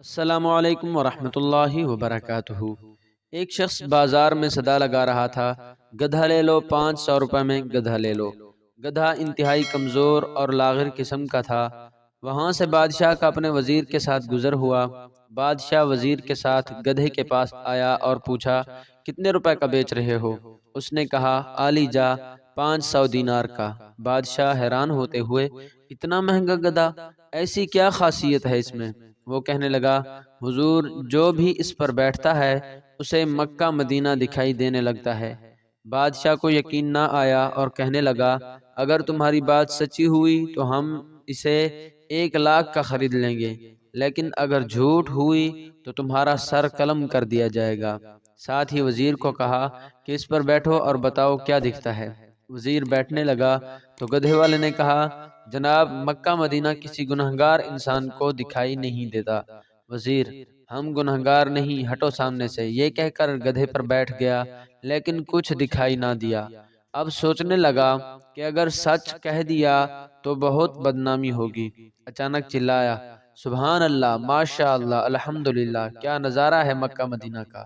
السلام علیکم ورحمۃ اللہ وبرکاتہ۔ ایک شخص بازار میں صدا لگا رہا تھا، گدھا لے لو، 500 روپے میں گدھا لے لو۔ گدھا انتہائی کمزور اور لاغر قسم کا تھا۔ وہاں سے بادشاہ کا اپنے وزیر کے ساتھ گزر ہوا۔ بادشاہ وزیر کے ساتھ گدھے کے پاس آیا اور پوچھا، کتنے روپے کا بیچ رہے ہو؟ اس نے کہا، عالی جا 500 دینار کا۔ بادشاہ حیران ہوتے ہوئے، اتنا مہنگا گدھا، ایسی کیا خاصیت ہے اس میں؟ وہ کہنے لگا، حضور، جو بھی اس پر بیٹھتا ہے اسے مکہ مدینہ دکھائی دینے لگتا ہے۔ بادشاہ کو یقین نہ آیا اور کہنے لگا، اگر تمہاری بات سچی ہوئی تو ہم اسے 1 لاکھ کا خرید لیں گے، لیکن اگر جھوٹ ہوئی تو تمہارا سر قلم کر دیا جائے گا۔ ساتھ ہی وزیر کو کہا کہ اس پر بیٹھو اور بتاؤ کیا دکھتا ہے۔ وزیر بیٹھنے لگا تو گدھے والے نے کہا، جناب، مکہ مدینہ کسی گنہگار انسان کو دکھائی نہیں دیتا۔ وزیر، ہم گنہگار نہیں، ہٹو سامنے سے، یہ کہہ کر گدھے پر بیٹھ گیا، لیکن کچھ دکھائی نہ دیا۔ اب سوچنے لگا کہ اگر سچ کہہ دیا تو بہت بدنامی ہوگی۔ اچانک چلایا، سبحان اللہ، ماشاء اللہ، الحمدللہ، کیا نظارہ ہے مکہ مدینہ کا۔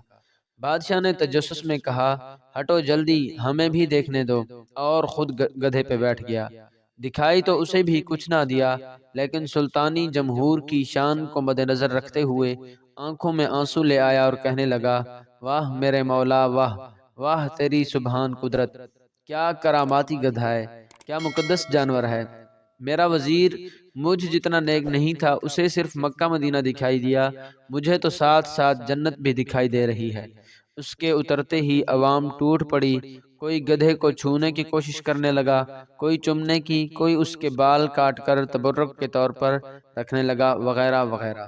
بادشاہ نے تجسس میں کہا، ہٹو جلدی، ہمیں بھی دیکھنے دو، اور خود گدھے پہ بیٹھ گیا۔ دکھائی تو اسے بھی کچھ نہ دیا، لیکن سلطانی جمہور کی شان کو مد نظر رکھتے ہوئے آنکھوں میں آنسو لے آیا اور کہنے لگا، واہ میرے مولا، واہ واہ تیری سبحان قدرت، کیا کراماتی گدھا ہے، کیا مقدس جانور ہے۔ میرا وزیر مجھ جتنا نیک نہیں تھا، اسے صرف مکہ مدینہ دکھائی دیا، مجھے تو ساتھ ساتھ جنت بھی دکھائی دے رہی ہے۔ اس کے اترتے ہی عوام ٹوٹ پڑی، کوئی گدھے کو چھونے کی کوشش کرنے لگا، کوئی چومنے کی، کوئی اس کے بال کاٹ کر تبرک کے طور پر رکھنے لگا، وغیرہ وغیرہ۔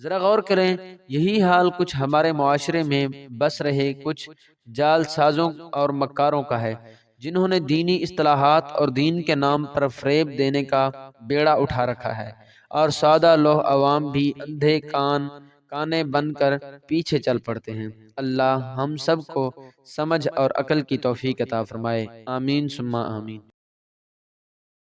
ذرا غور کریں، یہی حال کچھ ہمارے معاشرے میں بس رہے کچھ جال سازوں اور مکاروں کا ہے، جنہوں نے دینی اصطلاحات اور دین کے نام پر فریب دینے کا بیڑا اٹھا رکھا ہے، اور سادہ لوح عوام بھی اندھے کانے بن کر پیچھے چل پڑتے ہیں۔ اللہ ہم سب کو سمجھ اور عقل کی توفیق عطا فرمائے، آمین ثم آمین۔